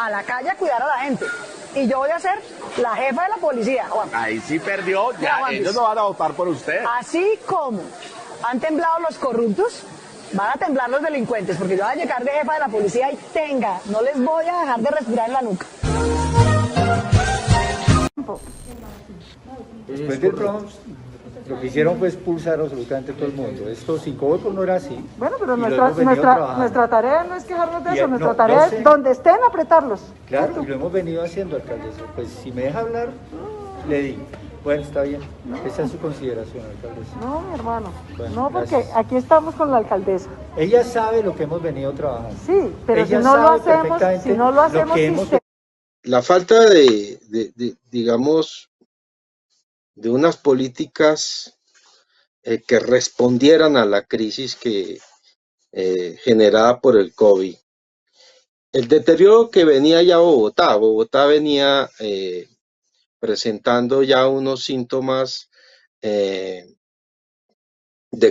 a la calle a cuidar a la gente. Y yo voy a ser la jefa de la policía, Juan. Ahí sí perdió, ya Juan, ellos no van a votar por usted. Así como han temblado los corruptos, van a temblar los delincuentes, porque yo voy a llegar de jefa de la policía y no les voy a dejar de respirar en la nuca. Después del prom, lo que hicieron fue expulsar absolutamente todo el mundo. Esto sin Coveco no era así. Bueno, pero Y lo hemos venido trabajando. nuestra tarea no es quejarnos de Y, eso, no, nuestra tarea sé. es donde estén apretarlos. Claro, y lo hemos venido haciendo, alcaldesa. Pues si me deja hablar, le digo. Bueno, está bien. Esa es su consideración, alcaldesa. No, mi hermano. Bueno, no, porque gracias. aquí estamos con la alcaldesa. Ella sabe lo que hemos venido trabajando. Sí, pero Ella si no lo sabe hacemos, perfectamente si no lo hacemos, que hemos... La falta digamos, de unas políticas que respondieran a la crisis generada por el COVID. El deterioro que venía ya Bogotá venía presentando ya unos síntomas de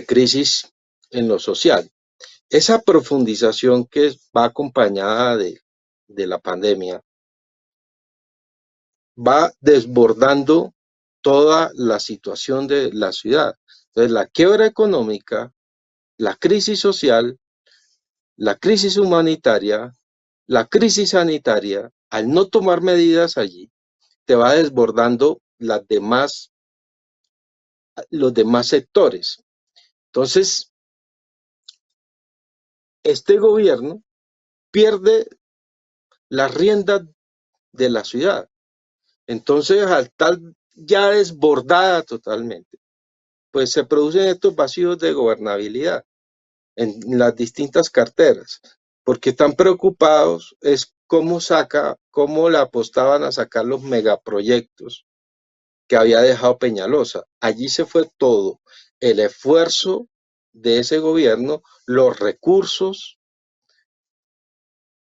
crisis en lo social. Esa profundización que va acompañada de la pandemia va desbordando toda la situación de la ciudad. Entonces, la quiebra económica, la crisis social, la crisis humanitaria, la crisis sanitaria, al no tomar medidas allí, te va desbordando los demás sectores. Entonces, este gobierno pierde las riendas de la ciudad. Entonces, al estar ya desbordada totalmente, pues se producen estos vacíos de gobernabilidad en las distintas carteras, porque están preocupados es cómo le apostaban a sacar los megaproyectos que había dejado Peñalosa. Allí se fue todo, el esfuerzo de ese gobierno, los recursos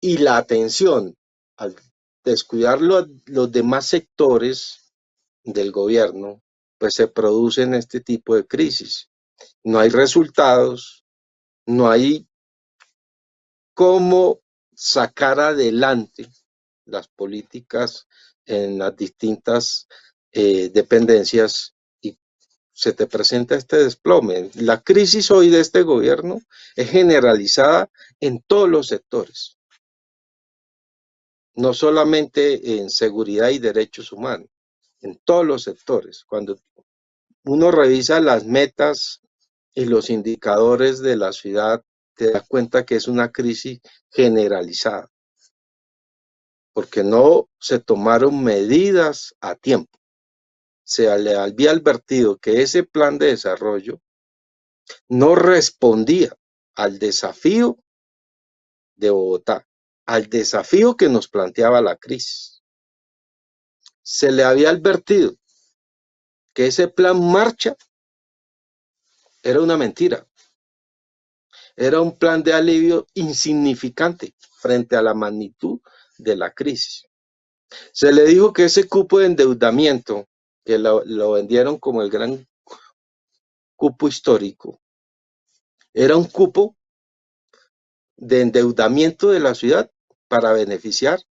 y la atención. Al descuidar los demás sectores del gobierno, pues se producen este tipo de crisis. No hay resultados, no hay cómo sacar adelante las políticas en las distintas dependencias y se te presenta este desplome. La crisis hoy de este gobierno es generalizada en todos los sectores, no solamente en seguridad y derechos humanos, en todos los sectores. Cuando uno revisa las metas y los indicadores de la ciudad, te das cuenta que es una crisis generalizada, porque no se tomaron medidas a tiempo. Se le había advertido que ese plan de desarrollo no respondía al desafío de Bogotá, al desafío que nos planteaba la crisis. Se le había advertido que ese plan marcha era una mentira. Era un plan de alivio insignificante frente a la magnitud de la crisis. Se le dijo que ese cupo de endeudamiento, que lo vendieron como el gran cupo histórico, era un cupo de endeudamiento de la ciudad para beneficiar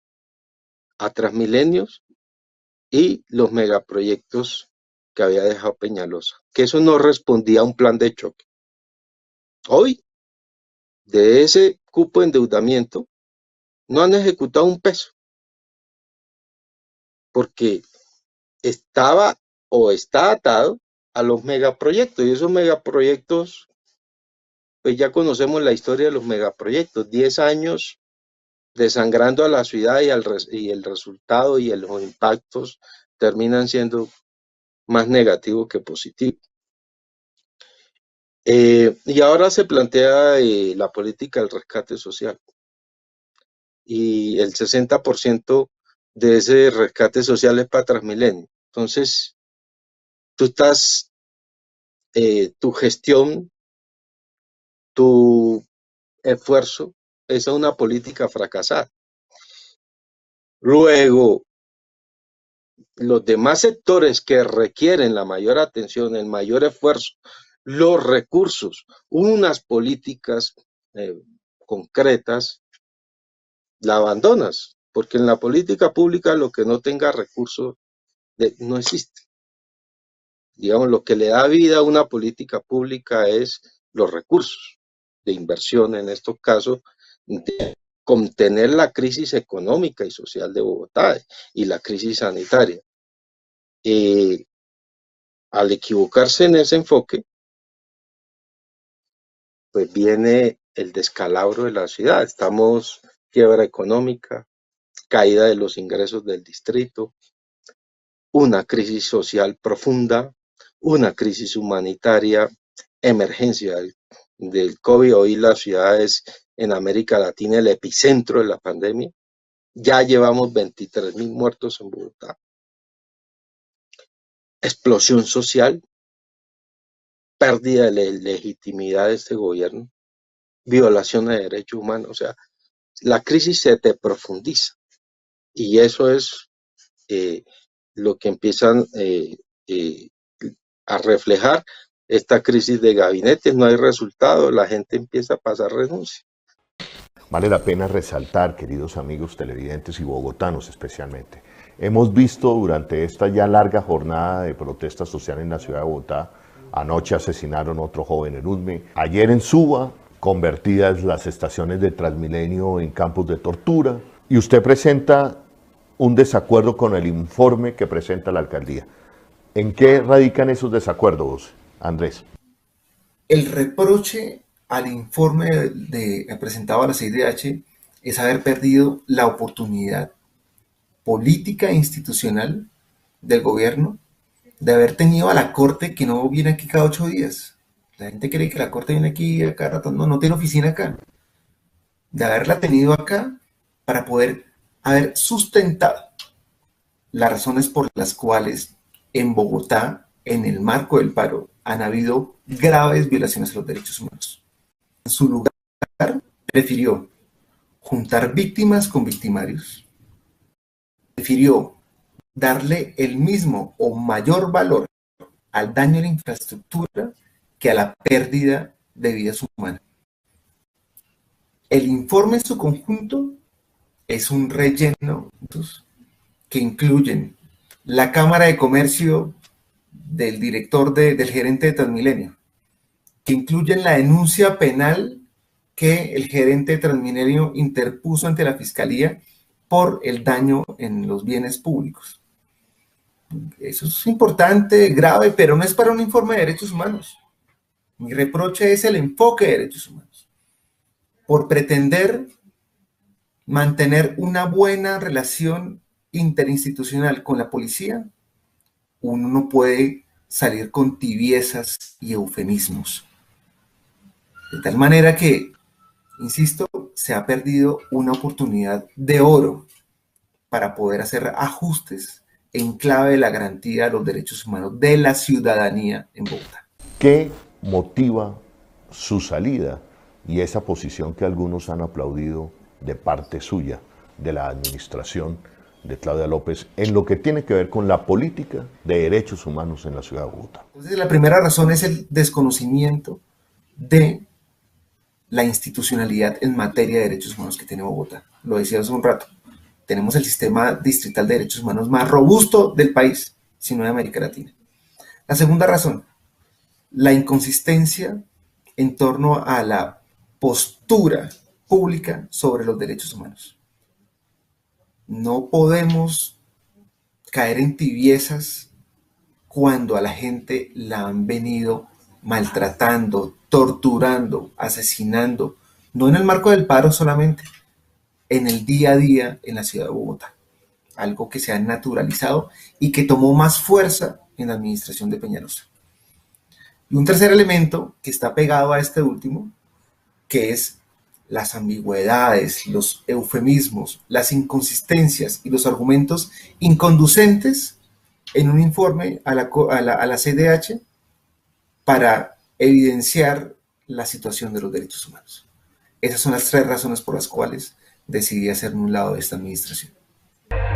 a Transmilenios y los megaproyectos que había dejado Peñalosa, que eso no respondía a un plan de choque. Hoy, de ese cupo de endeudamiento, no han ejecutado un peso, porque estaba o está atado a los megaproyectos, y esos megaproyectos, pues ya conocemos la historia de los megaproyectos, 10 años desangrando a la ciudad y el resultado y los impactos terminan siendo más negativos que positivos. Y ahora se plantea la política del rescate social, y el 60% de ese rescate social es para Transmilenio. Entonces, tu gestión, tu esfuerzo es una política fracasada. Luego, los demás sectores que requieren la mayor atención, el mayor esfuerzo, los recursos, unas políticas concretas, la abandonas. porque en la política pública lo que no tenga recursos no existe. Digamos, lo que le da vida a una política pública es los recursos de inversión, en estos casos, de contener la crisis económica y social de Bogotá y la crisis sanitaria. Al equivocarse en ese enfoque, pues viene el descalabro de la ciudad. Estamos quiebra económica, caída de los ingresos del distrito, una crisis social profunda, una crisis humanitaria, emergencia del COVID. Hoy la ciudad es en América Latina el epicentro de la pandemia. Ya llevamos 23.000 muertos en Bogotá. Explosión social, pérdida de legitimidad de este gobierno, violación de derechos humanos. O sea, la crisis se te profundiza y eso es lo que empiezan a reflejar esta crisis de gabinetes. No hay resultado, la gente empieza a pasar renuncia. Vale la pena resaltar, queridos amigos televidentes y bogotanos especialmente, hemos visto durante esta ya larga jornada de protesta social en la ciudad de Bogotá, anoche asesinaron a otro joven en Usme, ayer en Suba, convertidas las estaciones de Transmilenio en campos de tortura, y usted presenta un desacuerdo con el informe que presenta la alcaldía. ¿En qué radican esos desacuerdos, Andrés? El reproche al informe presentado a la CIDH es haber perdido la oportunidad política e institucional del gobierno de haber tenido a la Corte, que no viene aquí cada 8 días. La gente cree que la Corte viene aquí a cada rato. No, no tiene oficina acá. De haberla tenido acá para poder haber sustentado las razones por las cuales en Bogotá, en el marco del paro, han habido graves violaciones a los derechos humanos. En su lugar, prefirió juntar víctimas con victimarios, prefirió darle el mismo o mayor valor al daño a la infraestructura que a la pérdida de vidas humanas. El informe en su conjunto es un relleno que incluyen la Cámara de Comercio del director del gerente de Transmilenio, que incluyen la denuncia penal que el gerente de Transmilenio interpuso ante la Fiscalía por el daño en los bienes públicos. Eso es importante, grave, pero no es para un informe de derechos humanos. Mi reproche es el enfoque de derechos humanos. Por pretender mantener una buena relación interinstitucional con la policía, uno no puede salir con tibiezas y eufemismos. De tal manera que, insisto, se ha perdido una oportunidad de oro para poder hacer ajustes en clave de la garantía de los derechos humanos de la ciudadanía en Bogotá. ¿Qué motiva su salida y esa posición que algunos han aplaudido de parte suya, de la administración de Claudia López, en lo que tiene que ver con la política de derechos humanos en la ciudad de Bogotá? Entonces, la primera razón es el desconocimiento de la institucionalidad en materia de derechos humanos que tiene Bogotá. Lo decía hace un rato. Tenemos el sistema distrital de derechos humanos más robusto del país, si no de América Latina. La segunda razón, la inconsistencia en torno a la postura pública sobre los derechos humanos. No podemos caer en tibiezas cuando a la gente la han venido maltratando, torturando, asesinando, no en el marco del paro solamente, en el día a día en la ciudad de Bogotá. Algo que se ha naturalizado y que tomó más fuerza en la administración de Peñalosa. Y un tercer elemento que está pegado a este último, que es las ambigüedades, los eufemismos, las inconsistencias y los argumentos inconducentes en un informe a la CIDH para evidenciar la situación de los derechos humanos. Esas son las 3 razones por las cuales decidí hacerme un lado de esta administración.